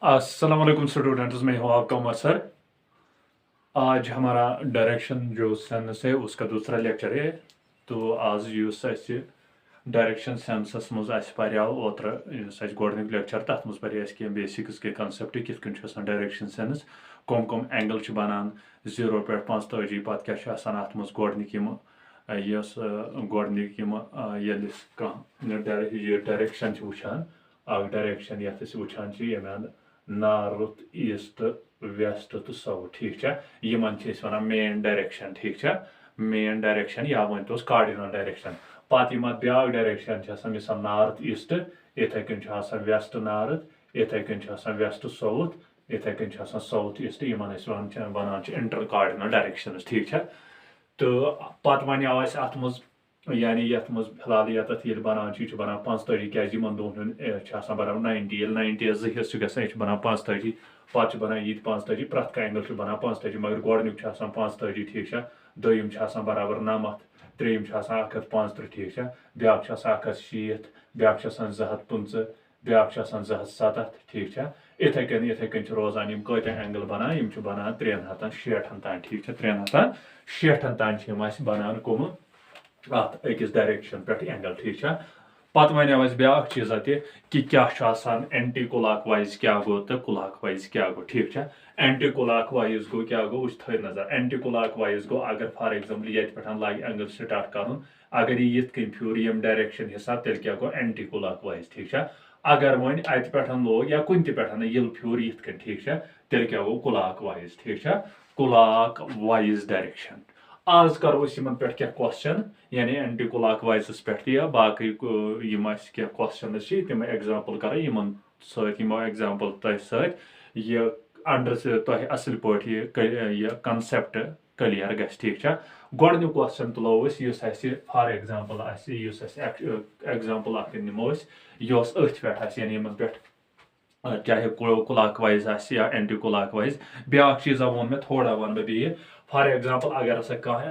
अस्सलाम वालेकुम स्टूडेंट्स, मैं हूँ आपका उमर सर। आज हमारा डायरेक्शन जो सेंस है उसका दूसरा लेक्चर है। तो आज युस डायरेक्शन सेंसस मज पर्याव ओत्र गोडनिक लेक्चर तथ मज पे कह बेसिक्स के कंसेप्ट कित डायरेक्शन सेंस कम कम एंगल बनान 0 पे 45 पत क्या अत मज गोडनिक गोडनिक डायरेक्शन वुचान डायरेक्शन ये वुचान ये नॉर्थ ईस्ट वेस्ट तो साउथ ठीक है वन मेन डायरेक्शन ठीक है मेन डायरेक्शन या वन तो कार्डिनल डायरेक्शन पत ब्या डायरेक्शन मिसाल नॉर्थ ईस्ट इथे कन वेस्ट नॉर्थ इथे कन वेस्ट साउथ इथे कन south east one inter cardinal direction ठीक है। तो पत वन अत मज यानी ये फिलहाल ये बनान बना 45 क्या दोन बराबर 90 90 जिस गया 45 पत बना ये 45 प्रत का एंगल बना 45 मगर गोडनिक 45 ठीक है दोम बराबर 90 त्रेम 135 ठीक है ब्या 160 ब्या 250 ब्या 270 ठीक है इथे कन रोजान कत एंगल बनान बनान 360 तान ठीक है 360 तान बनान कम अत अकिस डायरेक्शन पे एंगल ठीक है। पत वन ब्या चीज़ा कि क्या एंटी क्लॉक वाइज क्या गो तो क्लॉक वाइज क्या गो ठीक है। एंटी क्लॉक वाइज गो क्या गो वह थो नजर एंटी क्लॉक वाइज गो अगर फॉर एग्जांपल ये पे लगे एंगल स्टार्ट कर अगर ये कन फ्यूर यम डायरेक्शन हिसाब तेल क्या गो एंटी क्लॉक वाइज ठीक है। अगर वन अत पे लोग या कुन पे ये फ्यूर ये ठीक है तेल क्या गो क्लॉक वाइज ठीक है क्लॉक वाइज डायरेक्शन। आज करो पे क्या क्वेश्चन यानी एंटी क्लॉक वाइजस पे या बाकी क्या क्वेश्चन तम एग्जाम्पल कर एग्जाम्पल तह ये अंडर तह असल पे यह कंसेप्ट क्लियर ग ठीक है। गोडनिक क्वेश्चन तुलो फॉर एग्जाम्पल एग्जाम्पल नमो यह पे यानी पे चाहे क्लॉक वाइज या एंटी क्लॉक वाइज ब्या चीज़ा वो मे थोड़ा वन बे फॉर एग्जाम्पल अगर हसा कह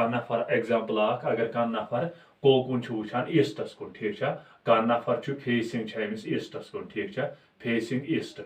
नफर एग्जाम्पल अगर कह नफर कोकुन वुचान ईस्टस कुन ठीक है कह नफर फेसिंग अमिस ईस्टस कुन ठीक है फेसिंग ईस्ट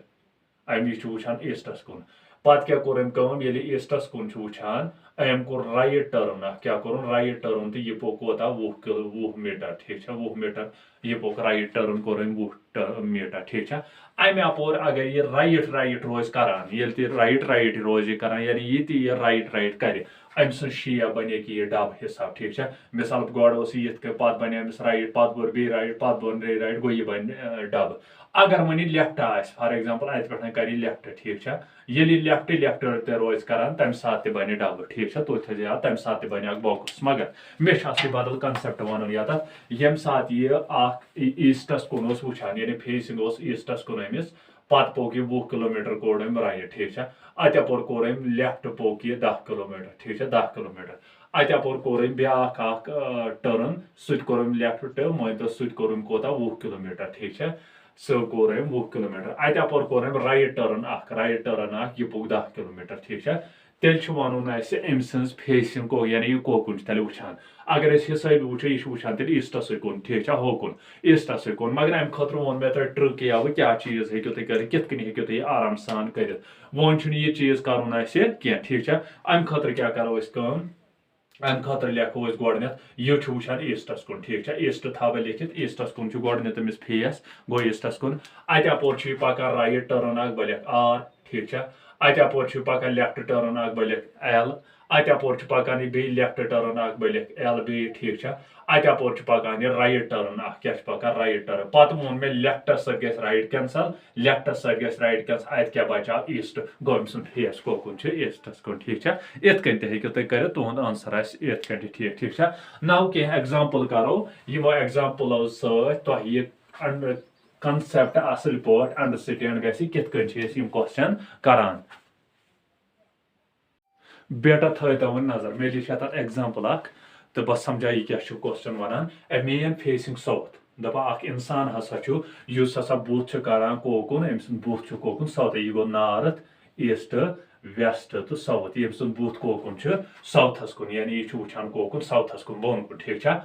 अमिस वुचान ईस्टस कुन पत क्या कोर ये ईस्टस कुन वुचान अम कोर राइट टर्न क्या कोर राइट टर्न तो यह पोक कोता 20 मीटर ठीक है 20 मीटर यह पोक राइट टर्न कोर 20 मीटर ठीक है। अमे अपोर अगर ये राइट राइट रोज करान ये राइट राइट रोज ये करान यानी ये राइट राइट कर अम शेप बने कि यह डब हिसाब ठीक है मिसाल गोड ये पत बने अमिस राइट पत बोर बे राइट पत बोर बे राइट गो यह बन डब अगर वन लेफ्ट फॉर एग्जाम्पल अत पे कर लेफ्ट ठीक है ये लेफ्ट लेफ्ट ते रोज करान तम सात बन डब ठीक है तो याद तम सात बन बॉक्स मगर मे बदल कंसेप्ट वन यम सात यह ईस्टस कुन वुचान यानी फेसिंग ईस्टस कुन अमिस पत पोक 20 किलोमीटर कोड राइट ठीक है अत अपोर कोर लेफ्ट पोक 10 किलोमीटर ठीक है 10 किलोमीटर अत अपोर कोर ब्या टर्न सह लेफ्ट टर्न मान तो सह कोता 20 किलोमीटर ठीक है सो कोर 20 किलोमीटर अत अपोर कोर राइट टर्न यह पोक 10 किलोमीटर ठीक है तेल वन अम सज फेसिंग को यानी यह कोकुन तेल वुचान अगर हिसाब वो यह वुचान तेल ईस्टस कुन ठीक है होकुन ईस्टस कुन मगर अम खतर वो मे तुम ट्रिक या वो क्या चीज़ हेकु तुम कर कित आराम सान कर वन यह चीज़ कर ठीक है अम खतर क्या करो अम खतर लेखो गोडनथ यह वुचान ईस्टस कुन ठीक है ईस्ट थव लिखित ईस्टस कुन गोडनथ अमिस फेस गो ईस्टस कुन अत अपोर पकान राइट टर्न बह लिख आर ठीक है अत अपोर पकान लेफ्ट टर्न बह लिख एल अत अपोर पकान बे लेफ्ट टर्न बह लिख एल बे ठीक है अत अपोर पकान राइट टर्न क्या पकान राइट टर्न पत वोन मे लेफ्टस सत गस राइट कैंसल लेफ्टस सत गस राइट कैंसल अत क्या बचाव ईस्ट गो अम सुन फेस कोकुन ईस्टस कुन ठीक है इत कन हेकु तुम कर तुहद आंसर इत कन ठीक ठीक है। नाउ कह एग्जाम्पल करो यमो एग्जाम्पलो सह कंसेप्ट असल पे अंडरस्टैंड गि कित क्वेश्चन करान बेटा थो वन नजर मे लिखा तथ एग्जाम्पल तो बस समझा यह क्या क्वेश्चन वनान ए मेन फेसिंग साउथ दपा इंसान हसा हसा बुथ करान कोकुन अम सुन बुथ कोकुन साउथ यह गो नॉर्थ ईस्ट वेस्ट तो साउथ यम सुन बुथ कोकुन साउथस कुन यानी यह वुचान कोकुन साउथस कुन बोन कुन ठीक है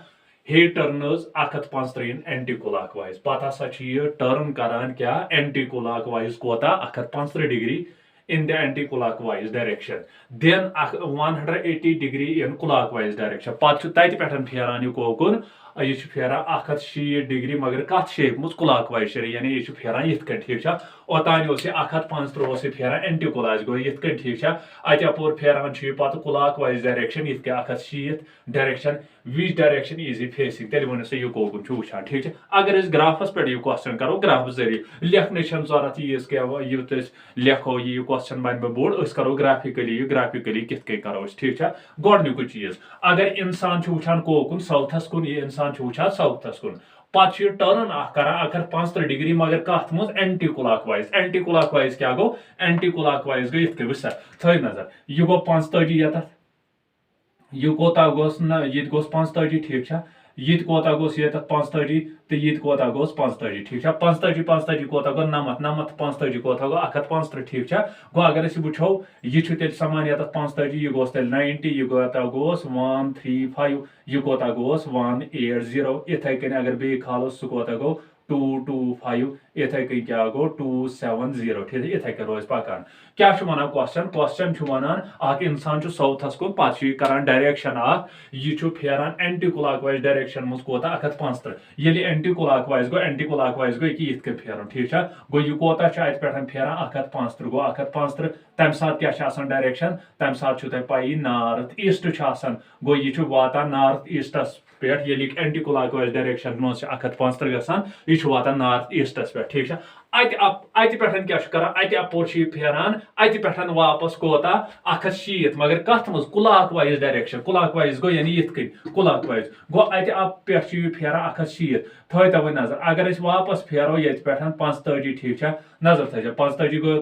he turns 135 anti clockwise pata hasa chh turn karan kya anti clockwise kota 135 degree in the anti clockwise direction, then 180 degree in clockwise direction pat chu tait petan pheran yu kokun ये Ferran 160 degree मगर कत shape मज clockwise यानी ये Ferran यथ कन ठीक ओतान 135 फेरान एंटी क्लॉक गो यथ कन ठीक अत अपोर फेरान पत क्लॉकवाइज डायरेक्शन यथ 160 direction which direction is facing तेल वन यह कोकुन वुचान ठीक अगर ग्राफस पे यह क्वेश्चन करो ग्राफ जरिए लिखने जरूरत युत लिखो यह क्वेश्चन बन बोर्ड करो ग्राफिकली कित करो ठीक गोडनुक चीज अगर इंसान वुचान कोकुन साउथस कुन यह इंसान वुचान साउथस कुन पत टर्न कर 135 डिग्री मगर कत मज एंटी क्लॉकवाइज क्या गो एंटी क्लॉकवाइज गो ये वह थो नजर यह गो 45 ये यह कोता गोस न ये गोस 45 ठीक ये कोता गोस ये 45 तो ये कोता गोस 45 ठीक 45 कोता गो 90 45 कोता गो 135 ठीक गो अगर अस वो यह तेल समान ये 45 यह गोस तेल 90 यह कोता गोस 135 यह कोता गोस 180 इथे कन अगर बे खालो सह कोता गो 225 इथे कन क्या गो 270 ठीक इथे कन रोज पकान क्या वन क्वेश्चन वन इंसान साउथस कुन पे करान डायरेक्शन यह फेरान एंटी क्लॉकवाइज डायरेक्शन मज कोता 135 ये एंटी क्लॉकवाइज गो ये फेरन ठीक गो यह कोता अत पे फेरान 135 गो 135 तम सात क्या डायरेक्शन तम सात पी नॉर्थ ईस्ट गो यह वातान नॉर्थ ईस्टस पे ये एंटी क्लॉकवाइज डायरेक्शन मज 135 गसान यह वातान नॉर्थ ईस्टस पे ठीक अत पे क्या अत अपोर फेरान अत पे वापस कोता 160 मगर कत मज क्लॉकवाइज डायरेक्शन क्लॉकवाइज गो यानी यथ कन क्लॉकवाइज गो अत पे फेरान 160 थो तवे नजर अगर वापस फेरो ये पे 35 ठीक नजर थो 35 गो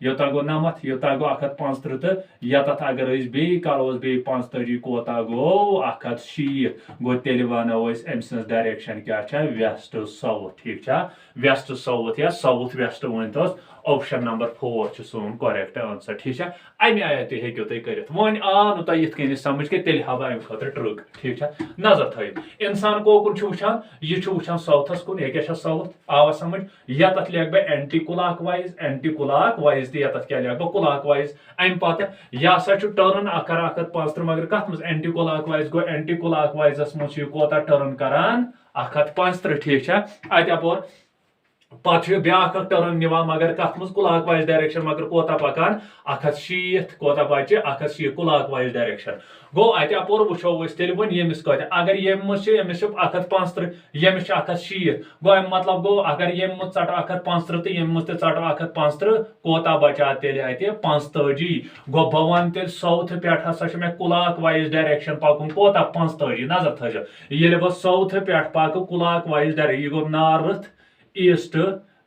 योतान गो 90 योतान गो 135 तो यत अगर बे करो बे 35 कोता गो 160 गो तेल वनो अम सज डायरेक्शन क्या वेस्ट साउथ ठीक वेस्ट साउथ या south west one option number 4 सोन करेक्ट आंसर ठीक अमे आया तुम हेको तुम कर वन आव तुम ये समझ के तेल हाव अमे खुद ट्रिक ठीक नजर थो इंसान कोकुन वुचान यह वुचान साउथस कुन यह क्या साउथ आवा समझ यत लिख बह एंटी क्लॉकवाइज तो यत क्या लिख बह क्लॉकवाइज अम पत यह टर्न कर 135 मगर कत मज एंटी क्लॉकवाइज गो एंटी क्लॉकवाइजस मज कोता टर्न करान 135 ठीक अत अपोर पे ब्या टर्न निवान मगर कत मज क्लॉकवाइज डायरेक्शन मगर कोता पकान 160 कोता बचे 160 क्लॉकवाइज डायरेक्शन गो अत अपोर वो तेल वन यमिस कत अगर यमिस 135 यमिस 160 गो अम मतलब गो अगर यम चट 135 तो यम चट 135 कोता बचा तेल अत 45 गो बह वन तेल साउथ पे हसा मे क्लॉकवाइज डायरेक्शन पकुन कोता 45 नजर थो ये बह साउथ पे पक क्लॉकवाइज डायरेक्शन यह गो नॉर्थ ईस्ट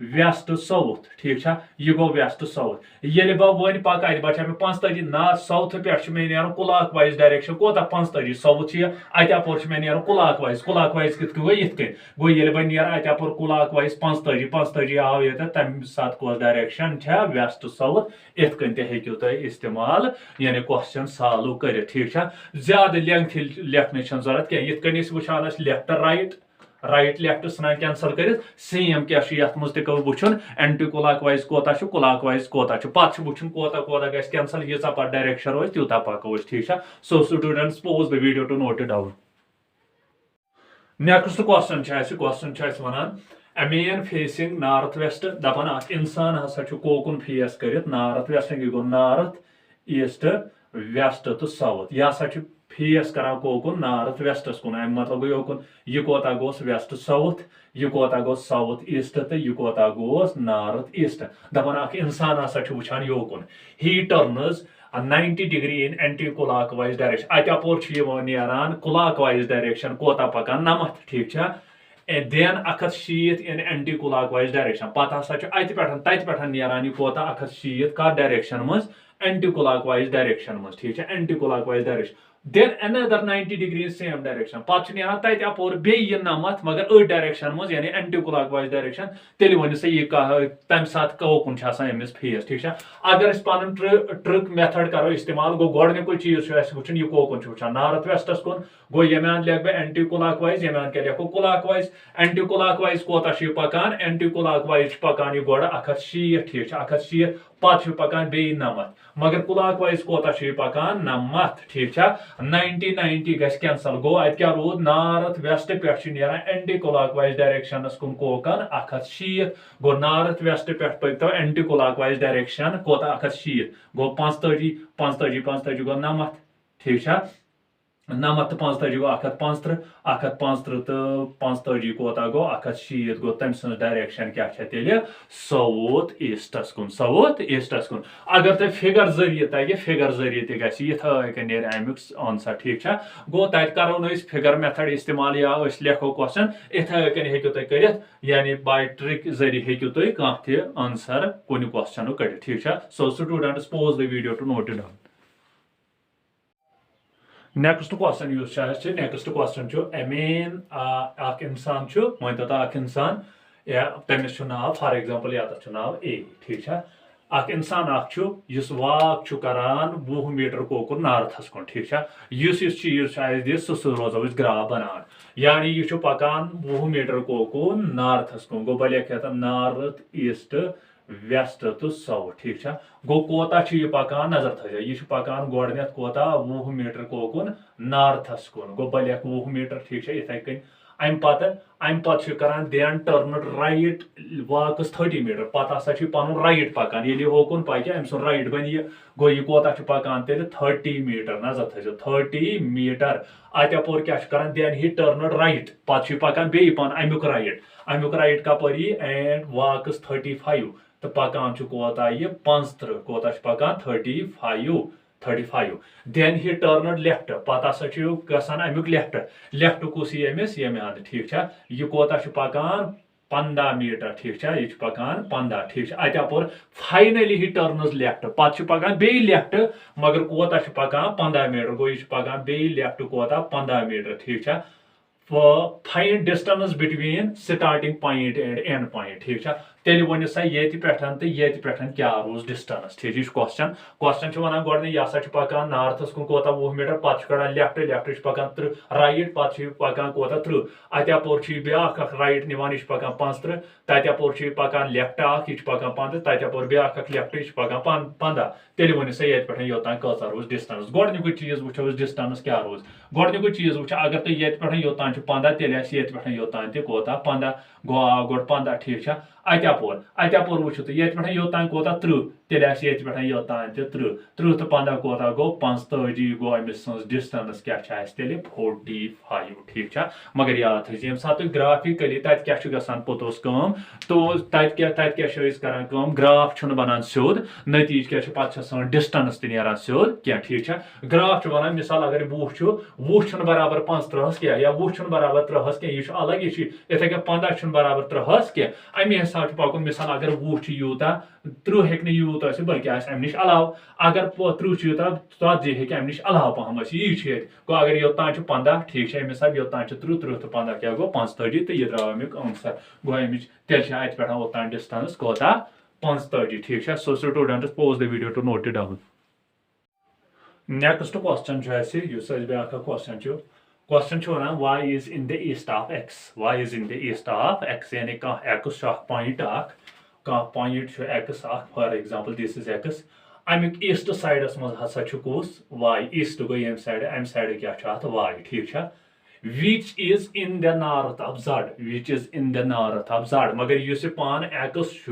वेस्ट साउथ ठीक यह गो वेस्ट साउथ ये बह वन पक अत बचा मे 45 नॉर्थ साउथ पे मे नीर क्लॉकवाइज डायरेक्शन कोता 45 साउथ अत अपोर मे नीर क्लॉकवाइज कित गो ये गो ये बह नीर अत अपोर क्लॉकवाइज 45 आव ये तम सात कौस डायरेक्शन वेस्ट साउथ इत कन तू तुम इस्तेमाल यानी क्वेश्चन सॉल्व कर ठीक ज्यादा लेंथ लिखने जरूरत क्या ये वुचान लेफ्ट राइट लेफ्ट सन कैंसल कर सेम क्या मज तुन एंटी क्लॉकवाइज कोता क्लॉकवाइज कोता पे वो कोता कोता ग कैंसल यीच पे डायरेक्शन रोज तूत पको ठीक so students pause the video to note it down next question one a man facing north west दपान इंसान हसा कोकुन फेस कर नॉर्थ वेस्ट यह गो नॉर्थ ईस्ट वेस्ट तो साउथ यह हसा फेस कर कोकुन नॉर्थ वेस्टस कुन मतलब गो योकुन यह कोता गोस वेस्ट साउथ यह कोता गोस साउथ ईस्ट तो यह कोता गोस नॉर्थ ईस्ट दपान इंसान हसा वुचान योकुन he turns 90 degree in anti clockwise direction अत अपोर नीरान क्लॉकवाइज डायरेक्शन कोता पकान 90 ठीक then 160 in anti clockwise direction पता हसा अत पे नीरान यह कोता 160 कत डायरेक्शन मज एंटी क्लॉकवाइज डायरेक्शन मज ठीक anti clockwise direction then another 90 degrees same direction pat neran tat apor beyi namat magar a direction mos yani anti clockwise direction teli woni se ye ka tam sat kokun cha asan emis face thik cha agar is panun trick method karo istemal go godne ko cheez chu as wuchin ye kokun chu cha north westas kon go yeman leg be anti clockwise yeman ke lekho clockwise anti clockwise kota shi pakan anti clockwise pakan ye goda akhat shi thik cha akhat shi pat shi pakan beyi namat magar clockwise kota shi pakan namat thik cha 90 Gus cancel गो अत क्या रोद north west पे anti clockwise direction कुन कोकन 170 गो north west पे पकतो anti clockwise direction कोता 170 गो 45 गो 90 ठीक है 90 तो 45 गो 135 तो 45 कोता गो 170 गो तम सं डायरेक्शन क्या तेल साउथ ईस्टस कुन अगर ते फिगर जरिए तगे फिगर जरिए ते गसी यथा नेर अमुक आंसर ठीक है गो तत करो न फिगर मेथड इस्तेमाल या लेखो क्वेश्चन यथा हेकु तुम करित यानी बाय ट्रिक जरिए हेकु तुम कह ते आंसर कुन क्वेश्चन कड़ ठीक है so students pause the video to note it down next question use next question a man इंसान मान तो इंसान या तमिस नाव फॉर एग्जांपल या नाव ए ठीक है इंसान वाक करान 20 मीटर कोकुन नार्थस कुन ठीक है चीज दिस सह रोजो ग्राफ बनान यानी यह पकान 20 मीटर कोकुन नार्थस कुन गो लिख नॉर्थ ईस्ट वेस्ट तो साउथ ठीक है गो कोता पकान नजर थो यह पकान गोडन कोता 20 मीटर कोकुन नार्थस कुन गो लिख 20 मीटर ठीक है इथे कन अम पत करान then turn right Vakas 30 metre पत हसा पन राइट पकान ये होकुन पकि अम सुन राइट बन यह गो यह कोता पकान तेल 30 मीटर नजर थो 30 मीटर अत अपोर क्या करान देन ही टर्न राइट पत पकान बे पन अमुक राइट कपर एंड वाकस 35 तो पकान कोता यह 35 कोता पकान 35 देन ही टर्न लेफ्ट पत हसा गसान अमुक लेफ्ट कुस यमिस यमे ठीक है यह कोता पकान 15 मीटर ठीक है यह पकान 15 ठीक है अत अपोर फाइनली ही टर्नस लेफ्ट पत पकान बे लेफ्ट मगर कोता पकान 15 मीटर गो यह पकान बे लेफ्ट कोता 15 मीटर ठीक है find distance between starting point and and point ठीक है तेल वन सा ये पे क्या रोज डिस्टेंस ठीक है क्वेश्चन वन गोड यह पकान नार्थस कुन कोता 20 मीटर पत कड़ान लेफ्ट पकान राइट पत पकान कोता 30 अत अपोर ब्या राइट निवान यह पकान 35 तत अपोर पकान लेफ्ट यह पकान 15 तत अपोर ब्या लेफ्ट यह पकान 15 तेल वन सा ये पे योतान कचा रोज डिस्टेंस गोडनिक चीज वो डिस्टेंस क्या रोज गोडनिक चीज वो अगर तुम ये पे योतान 15 तेल ये पे योतान कोता 15 गो गोड 15 ठीक है अत अपोर वो तो ये पे योतान कोता 30 तेल ये पे योतान 30 तो 15 कोता गो 45 गो अमिस डिस्टेंस क्या तेल 45 ठीक है मगर याद थी ये सात ग्राफिकली तत क्या गसान पोतोस कम तो तत क्या करान ग्राफ बनान सोद नतीज क्या पे डिस्टेंस तरान सोद क्या ठीक है ग्राफ वन मिसाल अगर वो बराबर 35 क्या या वो बराबर 30 क्या यह अलग यह इथे क्या 15 बराबर 30 क्या अमे हिसाब पकुन मिसाल अगर वो यूता 30 हे यूत बल्कि अम नश अलाव अगर 30 यूता 40 हे अम नश अलाव पहम यह गो अगर योतान 15 ठीक है मिसाल योतान 30 तो 15 क्या गो 45 तो यह द्राव अमुक आंसर गो अमिच तेल अत पे ओतान डिस्टेंस कोता 45 ठीक है so students pause the video to note it down next question ब्या question one Y is in the east of X Y is in the east of X यानी कह X point point X for example this is X अमुक east साइडस मज हसा कुस Y east गो यम साइड क्या वाई ठीक है which is in the north of Z which is in the north of Z मगर यह पान एक्स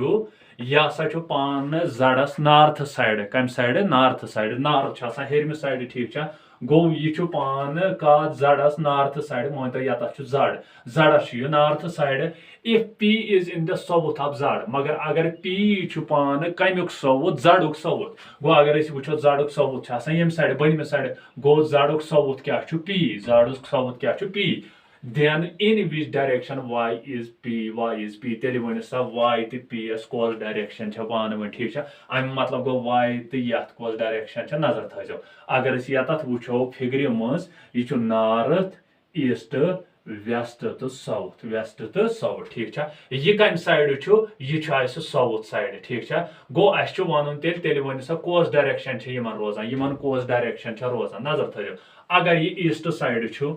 यह पान जडस नॉर्थ साइड कम साइड नॉर्थ हेरम साइड ठीक है गो यह पान का जडस नॉर्थ साइड मान तो यत जडस north side if P is in the south of Z मगर अगर पी पान कमुक साउथ जडुक साउथ गो अगर वो जडुक साउथ यम साइड बनम साइड गो जडुक साउथ क्या पी जडुक साउथ क्या P then in which direction y is p tell one सा y to p s cos direction छ पान वन ठीक छ अम मतलब गो y to यत cos direction छ नजर थजो अगर अस यतत वुचो फिगर मज ये छ नॉर्थ ईस्ट वेस्ट तो साउथ ठीक छ ये कम साइड छ ये छ आइस साउथ साइड ठीक छ गो अस छ वनुन तेल वन सा cos direction छ यमन रोजान यमन cos direction छ रोजान नजर थजो अगर ये ईस्ट साइड छ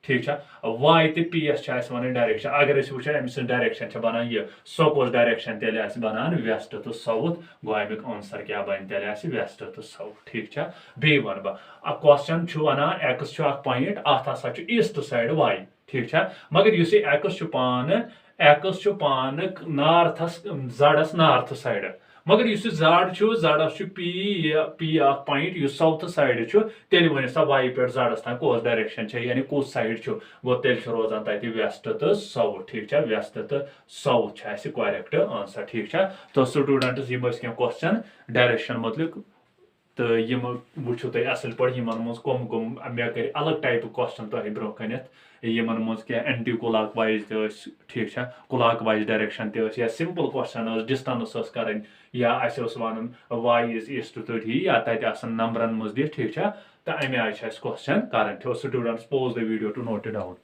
ठीक है y तो p s वन डायरेक्शन अगर वो अमिस डायरेक्शन बनान ये सपोज डायरेक्शन तेल बनान वेस्ट तो साउथ गो अमिक आंसर क्या बन तेल वेस्ट तो साउथ ठीक है बे वन बह क्वेश्चन वनान एक्स पॉइंट अत हसा ईस्ट साइड y ठीक है मगर इस एक्स पान नार्थस जड़स नार्थ साइड मगर इस जड़स पी पॉइंट इस साउथ साइड तेल वन सा वाई पे जड़स तान कस डायरेक्शन यानी कस साइड गो तेल रोजान तक वेस्ट तो साउथ ठीक है वेस्ट तो साउथ करेक्ट आंसर ठीक है तो स्टूडेंट्स यम क्वेश्चन डायरेक्शन मुतलिक तो यम वो तुम असल पे मज कम मे कर अलग टाइप क्वेश्चन तुम ब्रो कन यमन मज क्या एंटी क्लॉक वाइज ठीक है क्लॉक वाइज डायरेक्शन या सिंपल क्वेश्चन डिस्टेंस कर या वन वाई इज ईस्ट तो या तक नंबरन मज दी ठीक है तो अमे आय क्वेश्चन कर students pause the video to note it down